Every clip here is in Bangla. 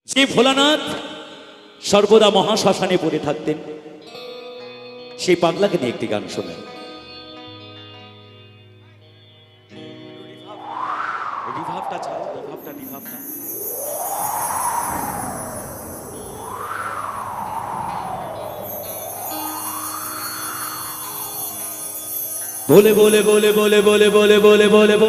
শ্রী ভোলানাথ সর্বদা মহাশ্মশানে পড়ে থাকতেন। সেই পাগলাকে নিয়ে একটি গান শোনেন। রিভাবটা চাও, রিভাবটা বলে বলে বলে বলে বলে বলে বলে বলে বলে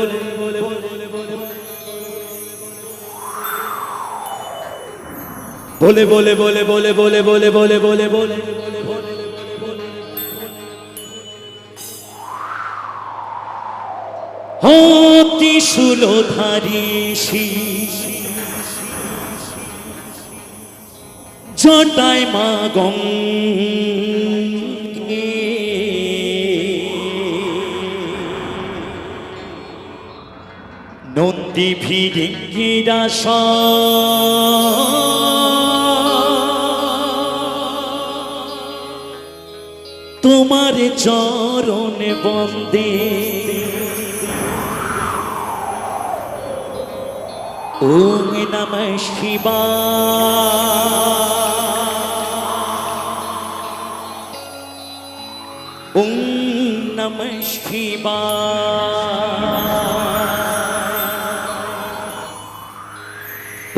বলে বলে বলে বলে বলে বলে বলে বলে বলে বলে ত্রিশূলধারী জটায় মা গঙ্গে নন্দী ভিড়িঙ্গিরা তোমার চরণ বন্দে ওম নমঃ শিবায় ওম নমঃ শিবায়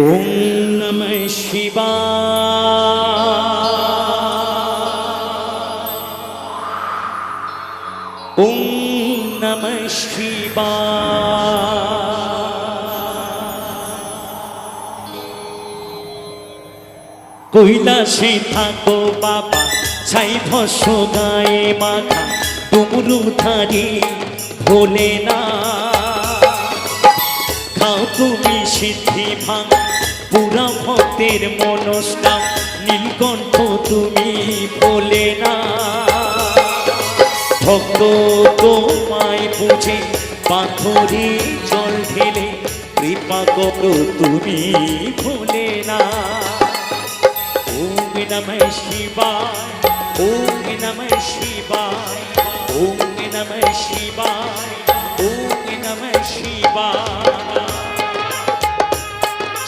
ওম নমঃ শিবায় ওম নমঃ শিবায়। কৈলাসে থাকো বাবা ছাই ভস্য গায়ে মাখা ডুমরু ধারি ভোলে না খাও তুমি সিদ্ধি ভাঙা পুরা ভক্তের মনস্কা নীলকণ্ঠ তুমি ভোলে না ভক্ত তোমায় বুঝে পাথরে জল ঢেলে কৃপা করো তুমি ভোলে না। ওম নমঃ শিবায় ওম নমঃ শিবায় ওম নমঃ শিবায় ওম নমঃ শিবায়।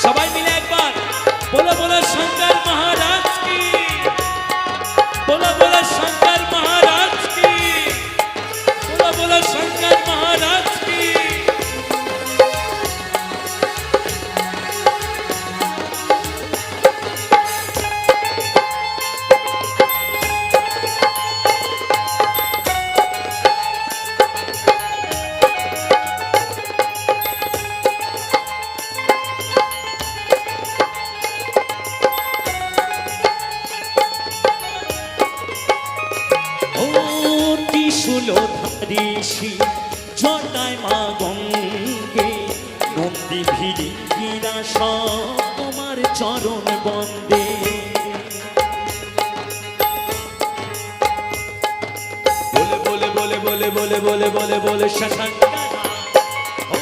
সবাই মিলে একবার বলো বলো শঙ্কর মহারাজ কি, বলো বলো শঙ্কর মহারাজ কি, বলো বলো শঙ্কর মহারাজ কি। ত্রিশূলধারী জটায় মা গঙ্গে নন্দী ভিড়িঙ্গিরা সব তোমার চরণ বন্দে বলে বলে বলে বলে বলে বলে বলে বলে শশাঙ্করা ও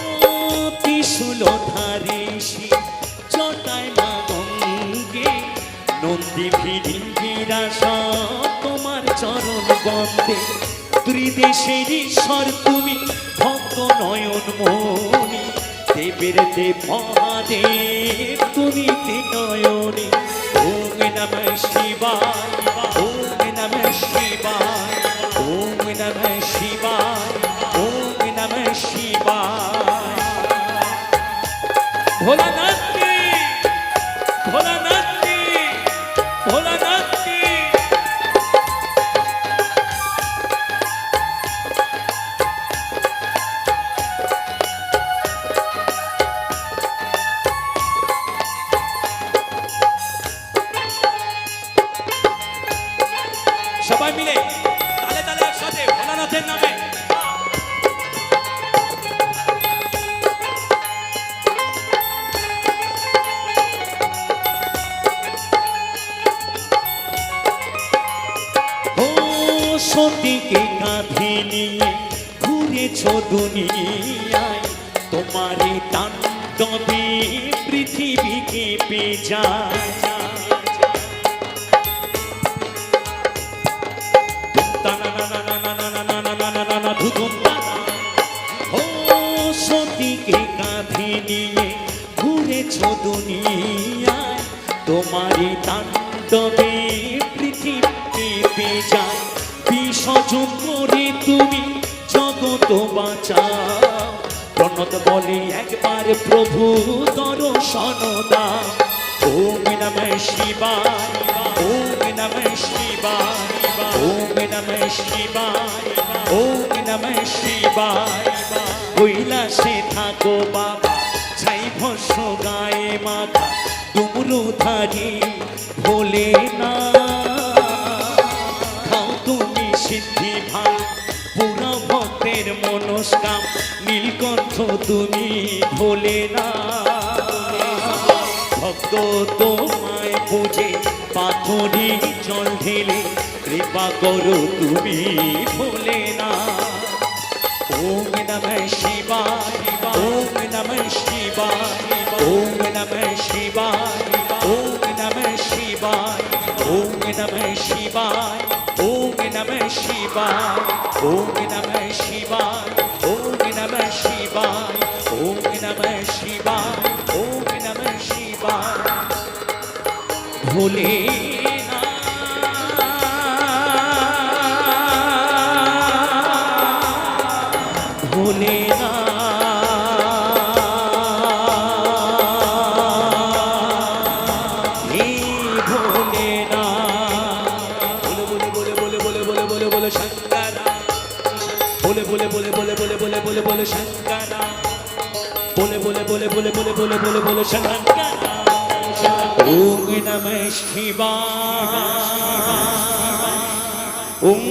ত্রিশূলধারী জটায় মা গঙ্গে নন্দী ভিড়িঙ্গিরা সব তোমার চরণ বন্দে ত্রিদেশের ঈশ্বর তুমি ভক্ত নয়ন মনি দেবের দেব মহাদেব তুমি ত্রিনয়নী। ওম নমঃ শিবায় ওম নমঃ শিবায় ওম নমঃ শিবায় ওম নমঃ শিবায়। ভোলানাথ কি, ভোলানাথ কি, ভোলানাথ কি। সবাই মিলে তালে তালে একসাথে ভোলানাথের নামে ও সতীকে কাঁধে নিয়ে ঘুরেছ দুনিয়ায় তোমারই তাণ্ডবে পৃথিবী কেঁপে যায় সতীকে কাঁধে নিয়ে ঘুরেছ দুনিয়ায় তোমারই তাণ্ডবে পৃথিবী কেঁপে যায়, বিসর্জন করে তুমি জগৎ বাঁচাও। প্রণত বলে একবার প্রভু দর্শন দাও। ওম নমঃ শিবায়, ওম নমঃ শিবায়, ওম নমঃ শিবায়, ওম নমঃ শিবায়। কৈলাসে থাকো বাবা, ছাই ভস্ম গায়ে মাথা, ডুমরুধারী ভোলে না। খাও তুমি সিদ্ধি ভাই, পুরা ভক্তের মনস্কাম, নীলকণ্ঠ তুমি ভোলে না। ভক্ত তোমায় পুজে পাথরি জল ঢেলে, কৃপা করো তুমি ভোলে না। ওম নমঃ শিবায়, ওম নমঃ শিবায়, ওম নমঃ শিবায়, ওম নমঃ শিবায়, ওম নমঃ শিবায়, ওম নমঃ শিবায়, ওম নমঃ শিবায়, ওম নমঃ শিবায়, ওম নমঃ শিবায়, ওম নমঃ শিবায়। ভোলে না ভোলে না হে ভোলে না। बोले बोले बोले बोले बोले बोले बोले बोले शंकरा, बोले बोले बोले बोले बोले बोले बोले बोले शंकरा, बोले बोले बोले बोले बोले बोले बोले बोले शंकरा। ओम नमः शिवाय, ओम